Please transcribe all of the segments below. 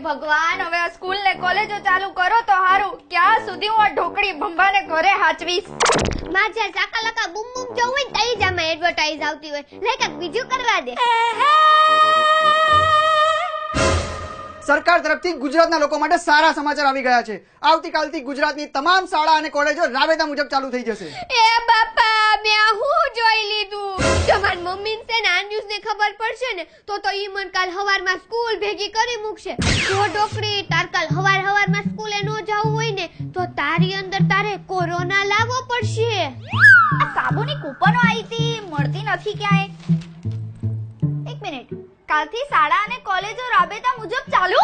ભગવાન, હવે આ સ્કૂલ ને કોલેજો ચાલુ કરો તો હારું. ક્યાં સુધી હું આ ઢોકળી ભંભાને ઘરે હાચવીશ? માં જ્યાં સાકાલાકા બૂમ બૂમ જોવું હોય તઈ જ આમાં એડવર્ટાઇઝ આવતી હોય. લે કાક બીજું કરવા દે. સરકાર તરફથી ગુજરાતના લોકો માટે સારા સમાચાર આવી ગયા છે. આવતીકાલથી ગુજરાતની તમામ શાળા અને કોલેજો રાબેતા મુજબ ચાલુ થઈ જશે. એ બાપા, મેં હું જોઈ લીધું. જો માર મમ્મી ને આ ન્યૂઝ ને ખબર પડશે ને તો ઈ મન કાલ હવારમાં સ્કૂલ ભેગી કરી મૂકશે. જો ઢોકળી તાર કાલ હવારમાં સ્કૂલે નો જાવું હોય ને તો તારી અંદર તારે કોરોના લાવવો પડશે. આ સાબુની કૂપનો આવી હતી, મળતી નથી ક્યાંય. એક મિનિટ, કાલથી શાળા અને કોલેજો રાબેતા મુજબ ચાલુ?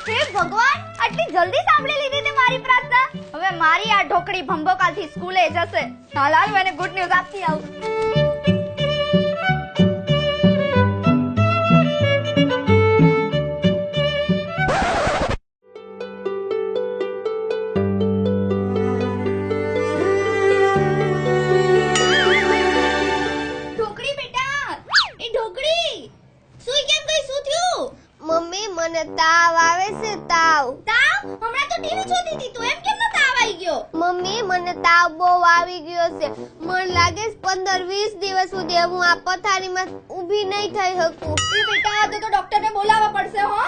હે ભગવાન, આટલી જલ્દી સાંભળી લીધી તે મારી પ્રાર્થના. હવે મારી આ ઢોકળી ભંભો કાલથી સ્કૂલે જશે. હાલ મને ગુડ ન્યૂઝ આપતી આવું. તાવ આવે છે. તાવ હમણાં તો ટીવી જોતી હતી, તું એમ કેમ તાવ આવી ગયો? મમ્મી, મને તાવ બહુ આવી ગયો છે. મને લાગે છે 15-20 દિવસ સુધી હું આ પથારીમાં ઊભી નહીં થઈ શકું. એ બેટા, તો ડોક્ટરને બોલાવવા પડશે. હો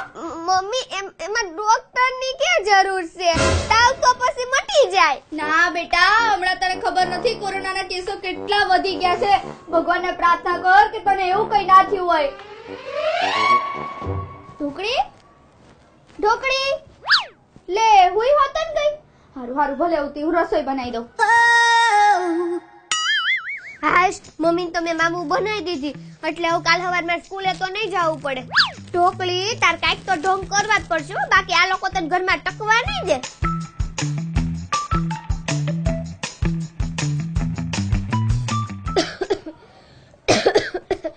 મમ્મી, એમાં ડોક્ટરની કે જરૂર છે? તાવ તો પછી મટી જાય. ના બેટા, હમણાં તને ખબર નથી કોરોનાના કેસો કેટલા વધી ગયા છે. ભગવાનને પ્રાર્થના કર કે તને એવું કઈ ના થયું હોય. ઢોકળી લે, હુઈ હોતન ગઈ. હારું ભલે આવતી, હું રસોઈ બનાવી દઉં. હાશ, મમ્મી તો મેં મામું બનાવી દીધી એટલે હું કાલ સવારમાં સ્કૂલે તો નહીં જવું પડે. ઢોકળી, તાર કાંઈક તો ઢોંગ કરવા જ પડશે, બાકી આ લોકો તને ઘરમાં ટકવા નહીં દે.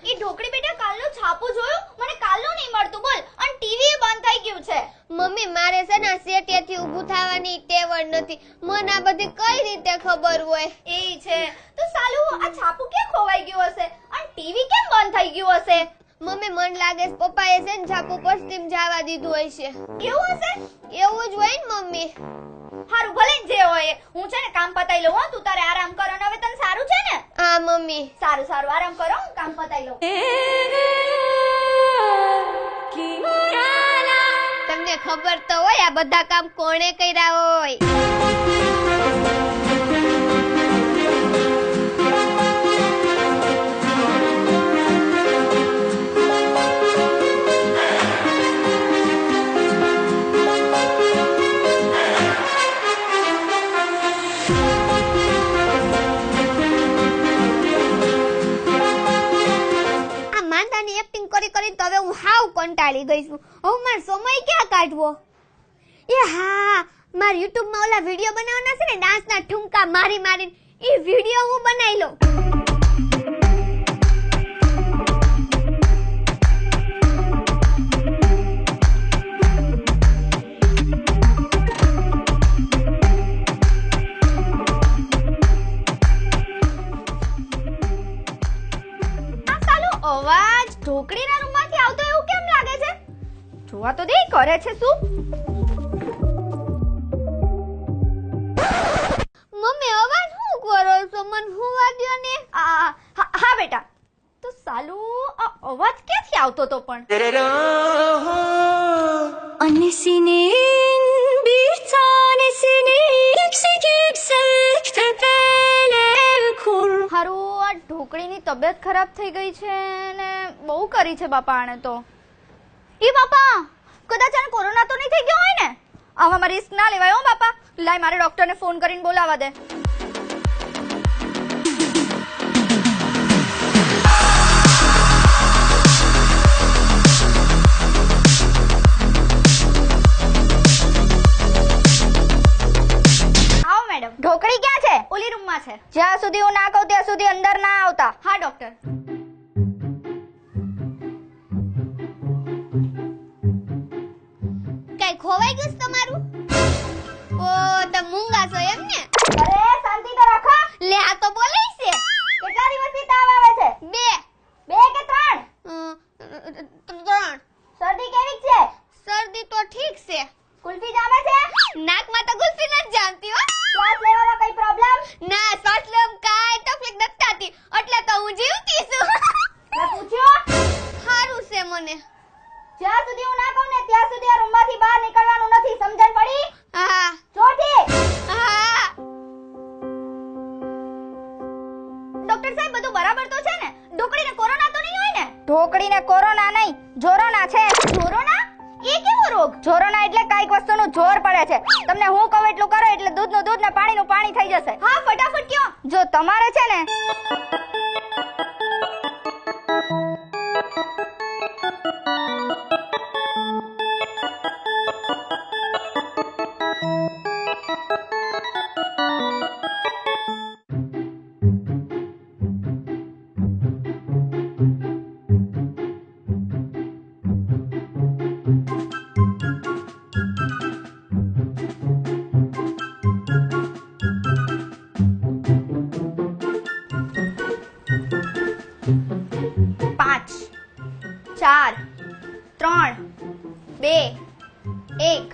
ઈ ઢોકળી બેટા, કાલનો છાપો જોયો? મને કાલનું નહીં મળતું. બોલ. અને ટીવી બંધ થઈ ગયું છે. મમ્મી, મારે છે ને સેટિયાથી ઊભું થવાની ટેવ નથી. મને આ બધી કઈ રીતે ખબર હોય? એ છે તો સાલું આ છાપું કેમ ખોવાઈ ગયું હશે? અને ટીવી કેમ બંધ થઈ ગયું હશે? મમ્મી, મન લાગે છે પપ્પાએ છે ને છાપું પશ્ચિમ જવા દીધું હશે. કેવું હશે? એવું જ હોય ને મમ્મી. હારું, ભલે જે હોય. હું છે ને કામ પતાઈ લઉં. તું તારે આરામ કરો. અને હવે તને સારું છે ને? હા મમ્મી. સારું આરામ કરો, હું કામ પતાઈ લઉં. તમને ખબર તો હોય આ બધા કામ કોણે કર્યા હોય? તો હવે હું હાવ કંટાળી ગઈ છું. હવે મારો સમય ક્યાં કાઢવો? એ હા, મારા YouTube માં ઓલા વિડિયો બનાવવાના છે ને, ડાન્સના ઠુમકા મારી મારીને. એ વિડિયો હું બનાવી લઉં. અવાજ ઢોકળીના રૂમમાંથી આવતો એવું કેમ લાગે છે? જોવા તો દે, કરે છે શું? મમ્મી, અવાજ શું કરો છો? મને હુવા દ્યો ને. હા બેટા, તો સાલું આ અવાજ ક્યાંથી આવતો તો પણ? Annesinin bir tanesini yüksek yüksek tepelere kur. હારું, આ ઢોકળીની તબિયત ખરાબ થઈ ગઈ છે ને બહુ કરી છે બાપા આણે તો. ઈ બાપા, કદાચ આને કોરોના તો નહીં થઈ ગયો હોય ને? આવામાં રિસ્ક ના લેવાય હો બાપા. લાય, મારે ડોક્ટરને ફોન કરીને બોલાવા દે. ઢોકળી ક્યાં છે? ઓલી રૂમમાં છે. જ્યાં સુધી હું ના કહું ત્યાં સુધી અંદર ના આવતા. હા ડોક્ટર. કઈ ખોવાઈ ગયું તમારું? ઓ, તમે મૂંગા છો એમ ને? અરે શાંતિ તો રાખો. લે આ તો બોલે છે. કેટલા દિવસથી તાવ આવે છે? 2 2 કે 3? 3 શરદી કેવી છે? શરદી તો ઠીક છે. કુલ્ફી જામે છે? નાકમાં તો ગુલ્ફી નથી જામતી હો. શ્વાસ લેવામાં કઈ પ્રોબ્લેમ? ના શ્વાસ લેવામાં કાંઈ તકલીફ નથી થતી એટલે તો હું જીવતી છું. મેં પૂછ્યું? સારું છે મને. જ્યાં સુધી હું ના કહું ને ત્યાં સુધી આ રૂમમાંથી બહાર નીકળવાનું નથી. સમજણ પડી? હા ચોથી. હા ડોક્ટર સાહેબ બધું બરાબર તો છે ને? ઢોકળીને કોરોના તો નહીં હોય ને? ઢોકળીને કોરોના નહીં, જોરોના છે. જોરોના? એ કેવો રોગ? જોરોના એટલે કાઈક વસ્તુનું જોર પડે છે. તમને હું કહું એટલું કરો એટલે દૂધનું દૂધ ને પાણીનું પાણી થઈ જશે. હા ફટાફટ કયો. જો તમારે છે ને પાંચ, 4, 3, 2, 1.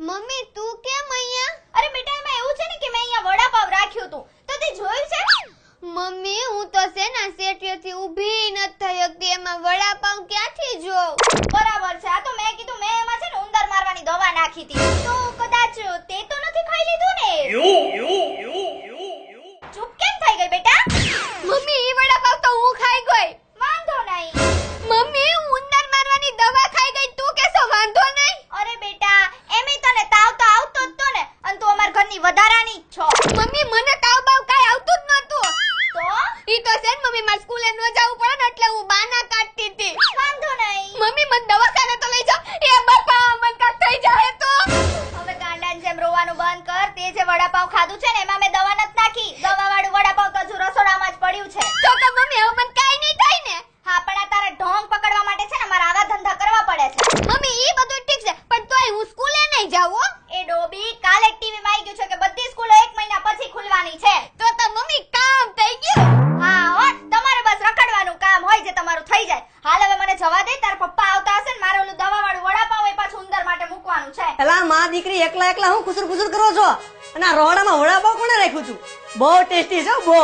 મમ્મી તું કેમ અહીંયા? અરે બેટા એમાં એવું છે ને કે મેં અહીંયા વડાપાવ રાખ્યું હતું તો તે જોયું છે? મમ્મી હું તો છે ને સેટિયેથી ઊભી નથી થઈ શકતી એમાં વડાપાવ ક્યાંથી જોઉં? બરાબર છે. આ તો મેં કીધું મેં એમાં છે ને ઉંદર મારવાની દવા નાખી હતી તો કદાચ તે તો નથી ખાઈ લીધું ને? ચૂપ કેમ થઈ ગઈ બેટા? મમ્મી ઈ વડાપાવ તો હું ખાઈ ગઈ. વાંધો નહીં. મમ્મી હું ઉંદર મારવાની દવા ખાઈ ગઈ તું કેસો વાંધો નહીં? અરે બેટા એમે તને તાવ તો આવતો જ તો ને અને તું અમાર ઘરની વધારાની જ છો. મમ્મી મને તાવ બાવ કાંઈ આવતું જ નહોતું. તો ઈ તો છે ને મમ્મી મારે સ્કૂલે ન જવું પડે ને એટલે હું બાના કાઢતી હતી. વાંધો નહીં. મમ્મી મને દવાખાને તો લઈ જાઓ. એ બાપા મને કાંઈક થઈ જાય તો. હવે ગાંડાની જેમ રોવાનું બંધ કર. તે જે વડાપાવ ખાધું છે ને એમાં મેં દવા નથી નાખી. દવાવાળું વડાપાવ તો હજુ રસોડામાં જ પડ્યું છે. તો મમ્મી હવે મને કાંઈ નહીં થાય ને? હા પણ આ તારા ઢોંગ પકડવા માટે છે ને મારે આવા ધંધા કરવા પડે છે. મમ્મી ઈ બધું ઠીક છે પણ તોય હું સ્કૂલે નહીં જાઉં હો. એ ડોબી કાલે ટીવીમાં આવી ગયું છે કે બધી સ્કૂલો 1 મહિના પછી ખુલવાની છે. તો મમ્મી કામ થઈ ગયું. હા હો તમારે બસ રખડવાનું કામ હોય જે તમારું થઈ જાય. હાલ હવે મને જવા દે. તારા પપ્પા આવતા હશે ને મારે ઓલું દવાવાળું વડાપાવ એ પાછું ઉંદર માટે મૂકવાનું છે. એલા માં દીકરી એકલા એકલા હું કુસુર કુસુર કરો છો અને આ રોહડામાં વડાપાવ કોણે રાખ્યું તું? બહુ ટેસ્ટી છે બહુ.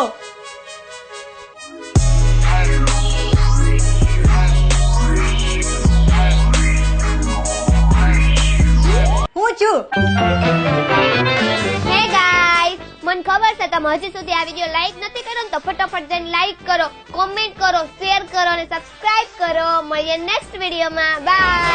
હું છું હે ગાઈસ મને ખબર છે તમે હજી સુધી આ વિડિયો લાઈક નથી કર્યો ને તો ફટાફટ જઈને લાઈક કરો, કોમેન્ટ કરો, શેર કરો અને સબસ્ક્રાઇબ કરો. મળીએ નેક્સ્ટ વિડિયોમાં. બાય.